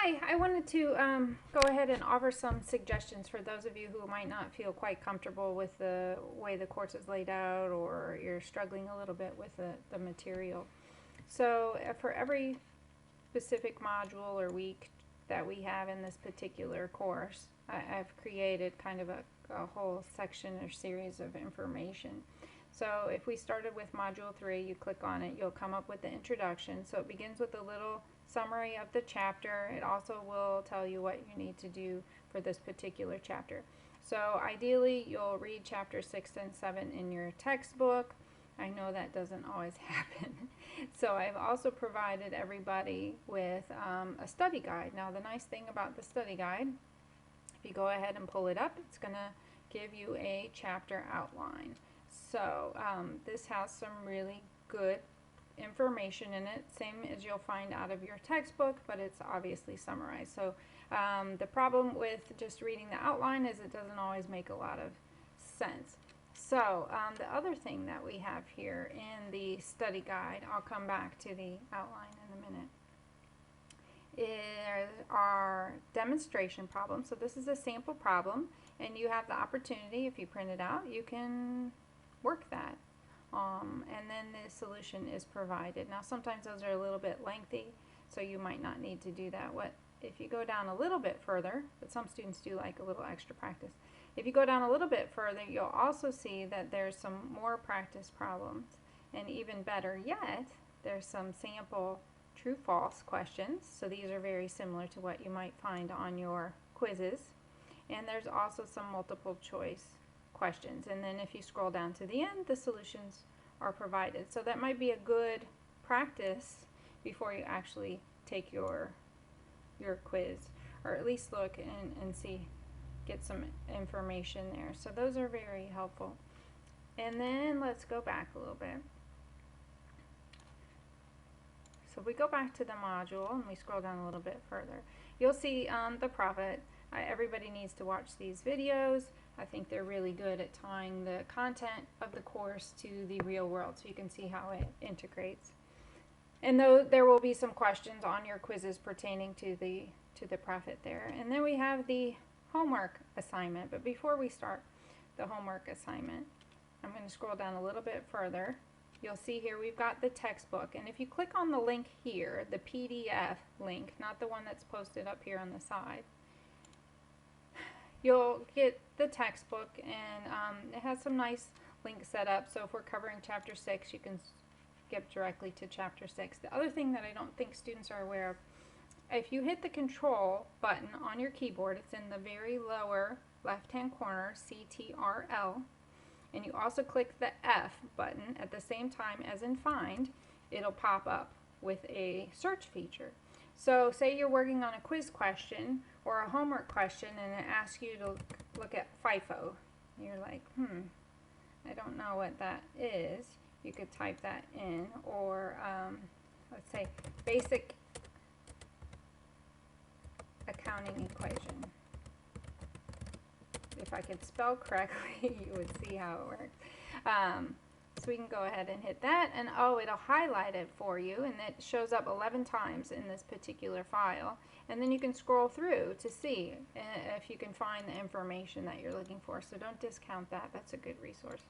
Hi, I wanted to go ahead and offer some suggestions for those of you who might not feel quite comfortable with the way the course is laid out, or you're struggling a little bit with the material. So for every specific module or week that we have in this particular course, I've created kind of a whole section or series of information. So if we started with Module 3, you click on it, you'll come up with the introduction. So it begins with a little summary of the chapter. It also will tell you what you need to do for this particular chapter. So ideally, you'll read chapter 6 and 7 in your textbook. I know that doesn't always happen. So I've also provided everybody with a study guide. Now the nice thing about the study guide, if you go ahead and pull it up, it's going to give you a chapter outline. So this has some really good information in it, same as you'll find out of your textbook, but it's obviously summarized. So the problem with just reading the outline is it doesn't always make a lot of sense. So the other thing that we have here in the study guide, I'll come back to the outline in a minute, is our demonstration problem. So this is a sample problem, and you have the opportunity, if you print it out, you can work that. And then the solution is provided. Now sometimes those are a little bit lengthy, so you might not need to do that. If you go down a little bit further, but some students do like a little extra practice. If you go down a little bit further, you'll also see that there's some more practice problems, and even better yet, there's some sample true-false questions. So these are very similar to what you might find on your quizzes. And there's also some multiple choice questions, and then if you scroll down to the end, the solutions are provided. So that might be a good practice before you actually take your quiz, or at least look and see, get some information there. So those are very helpful. And then let's go back a little bit. So if we go back to the module and we scroll down a little bit further, you'll see the profit. Everybody needs to watch these videos. I think they're really good at tying the content of the course to the real world, so you can see how it integrates. And though there will be some questions on your quizzes pertaining to the profit there. And then we have the homework assignment. But before we start the homework assignment, I'm going to scroll down a little bit further. You'll see here we've got the textbook, and if you click on the link here, the PDF link, not the one that's posted up here on the side, you'll get the textbook, and it has some nice links set up. So if we're covering chapter 6, you can skip directly to chapter 6. The other thing that I don't think students are aware of, if you hit the control button on your keyboard, it's in the very lower left hand corner, CTRL, and you also click the F button at the same time as in find, it'll pop up with a search feature. So say you're working on a quiz question or a homework question, and it asks you to look at FIFO. You're like, I don't know what that is. You could type that in, or let's say basic accounting equation. If I could spell correctly, you would see how it works. So we can go ahead and hit that, and it'll highlight it for you, and it shows up 11 times in this particular file. And then you can scroll through to see if you can find the information that you're looking for. So don't discount that. That's a good resource.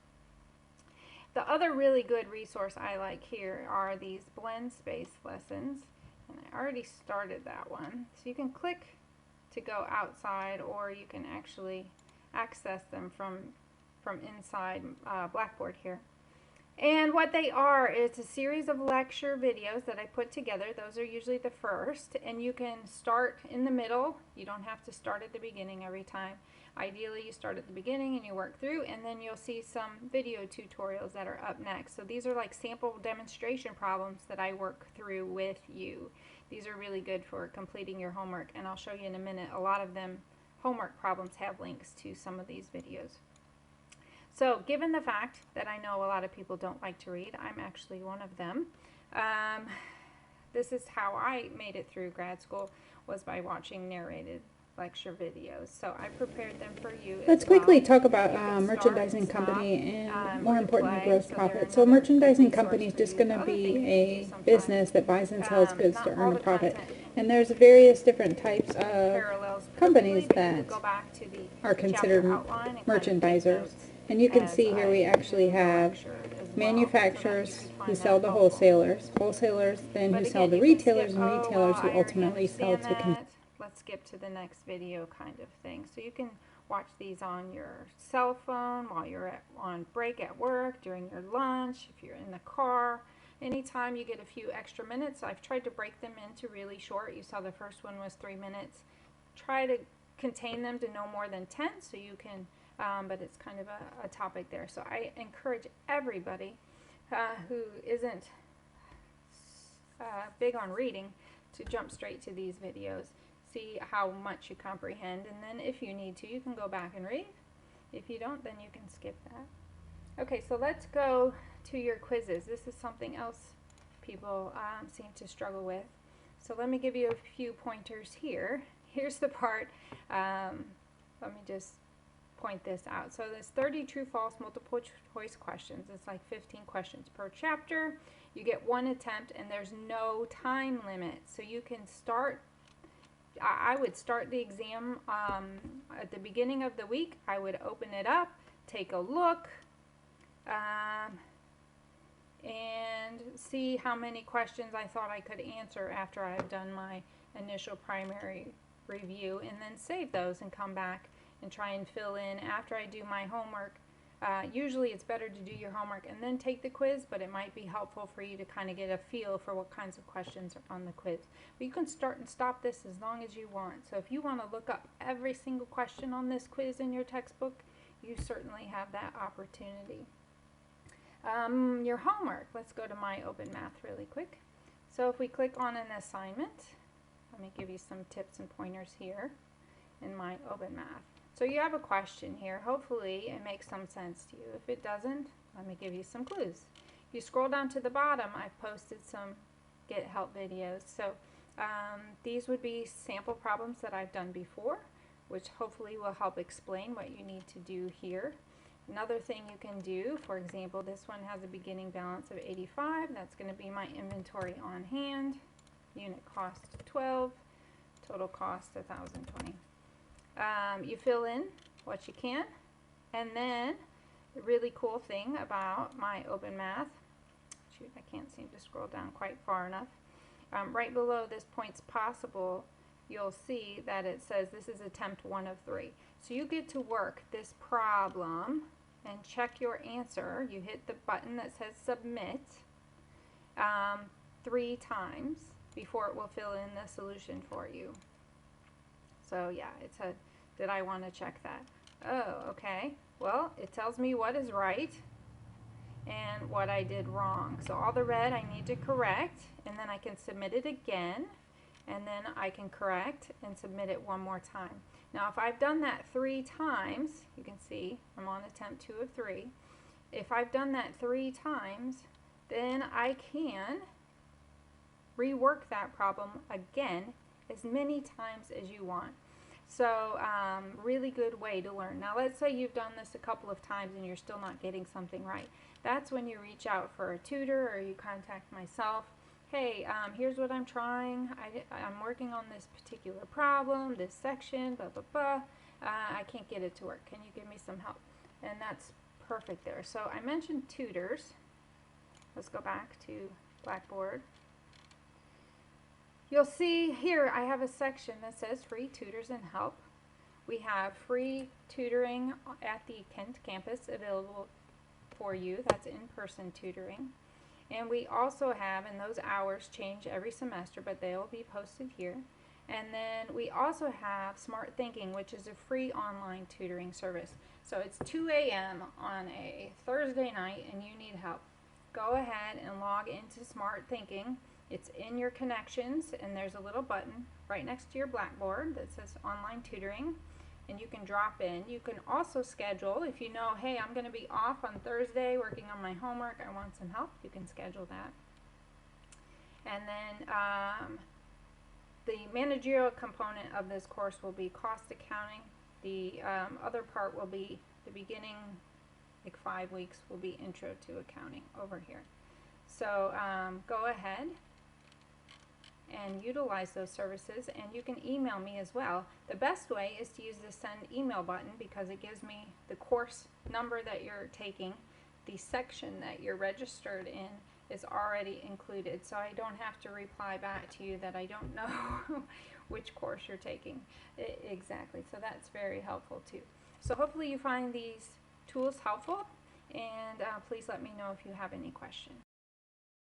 The other really good resource I like here are these blend space lessons, and I already started that one. So you can click to go outside, or you can actually access them from inside Blackboard here. And what they are is a series of lecture videos that I put together. Those are usually the first, and you can start in the middle. You don't have to start at the beginning every time. Ideally, you start at the beginning and you work through, and then you'll see some video tutorials that are up next. So these are like sample demonstration problems that I work through with you. These are really good for completing your homework, and I'll show you in a minute. A lot of them, homework problems, have links to some of these videos. So given the fact that I know a lot of people don't like to read, I'm actually one of them. This is how I made it through grad school, was by watching narrated lecture videos. So I prepared them for you as Let's quickly well. talk about You can start merchandising and stop, company and more importantly replay, gross so they're profit. So another good merchandising resource company is for just you. going The to other thing be you can do a sometimes, business that buys and sells goods not to all earn a the profit. content And there's various different types of parallels companies perfectly, but you that could go back to the are chapter considered outline and kind of take merchandisers. notes And you can as see here I we actually do the have lecture as well, so that you manufacturers could who find sell that to helpful. wholesalers, wholesalers then But who sell again, to you can skip, retailers, and oh, retailers well, who I already ultimately sell understand to consumers. that. Let's skip to the next video kind of thing. So you can watch these on your cell phone while you're on break at work, during your lunch, if you're in the car. Anytime you get a few extra minutes, I've tried to break them into really short. You saw the first one was 3 minutes. Try to contain them to no more than 10 so you can, but it's kind of a topic there. So I encourage everybody who isn't big on reading to jump straight to these videos. See how much you comprehend, and then if you need to, you can go back and read. If you don't, then you can skip that. Okay, so let's go to your quizzes. This is something else people seem to struggle with. So let me give you a few pointers here. Here's the part, let me just point this out. So there's 30 true-false multiple choice questions. It's like 15 questions per chapter. You get one attempt, and there's no time limit. So you can start, I would start the exam at the beginning of the week. I would open it up, take a look, and see how many questions I thought I could answer after I've done my initial primary review, and then save those and come back and try and fill in after I do my homework. Usually it's better to do your homework and then take the quiz, but it might be helpful for you to kind of get a feel for what kinds of questions are on the quiz. But you can start and stop this as long as you want. So if you want to look up every single question on this quiz in your textbook, you certainly have that opportunity. Your homework. Let's go to My Open Math really quick. So if we click on an assignment, let me give you some tips and pointers here in My Open Math. So you have a question here. Hopefully it makes some sense to you. If it doesn't, let me give you some clues. If you scroll down to the bottom, I've posted some Get Help videos. So these would be sample problems that I've done before, which hopefully will help explain what you need to do here. Another thing you can do, for example, this one has a beginning balance of 85. That's going to be my inventory on hand. Unit cost 12, total cost 1,020. You fill in what you can, and then the really cool thing about My Open Math, shoot, I can't seem to scroll down quite far enough. Right below this points possible, you'll see that it says this is attempt 1 of 3. So you get to work this problem and check your answer. You hit the button that says submit 3 times before it will fill in the solution for you. So yeah, it said, did I want to check that? Oh, okay. Well, it tells me what is right and what I did wrong. So all the red I need to correct, and then I can submit it again, and then I can correct and submit it one more time. Now if I've done that 3 times, you can see I'm on attempt 2 of 3. If I've done that 3 times, then I can rework that problem again as many times as you want. So really good way to learn. Now let's say you've done this a couple of times and you're still not getting something right. That's when you reach out for a tutor or you contact myself. Hey, here's what I'm trying. I'm working on this particular problem, this section, blah, blah, blah. I can't get it to work. Can you give me some help? And that's perfect there. So I mentioned tutors. Let's go back to Blackboard. You'll see here I have a section that says free tutors and help. We have free tutoring at the Kent campus available for you. That's in-person tutoring. And we also have, and those hours change every semester, but they will be posted here. And then we also have Smart Thinking, which is a free online tutoring service. So it's 2 a.m. on a Thursday night and you need help. Go ahead and log into Smart Thinking. It's in your connections, and there's a little button right next to your Blackboard that says online tutoring, and you can drop in. You can also schedule, if you know, hey, I'm going to be off on Thursday working on my homework, I want some help, you can schedule that. And then the managerial component of this course will be cost accounting. The other part will be the beginning, like 5 weeks, will be intro to accounting over here. So go ahead and utilize those services, and you can email me as well. The best way is to use the send email button because it gives me the course number that you're taking. The section that you're registered in is already included, so I don't have to reply back to you that I don't know which course you're taking exactly. So that's very helpful too. So hopefully you find these tools helpful, and please let me know if you have any questions.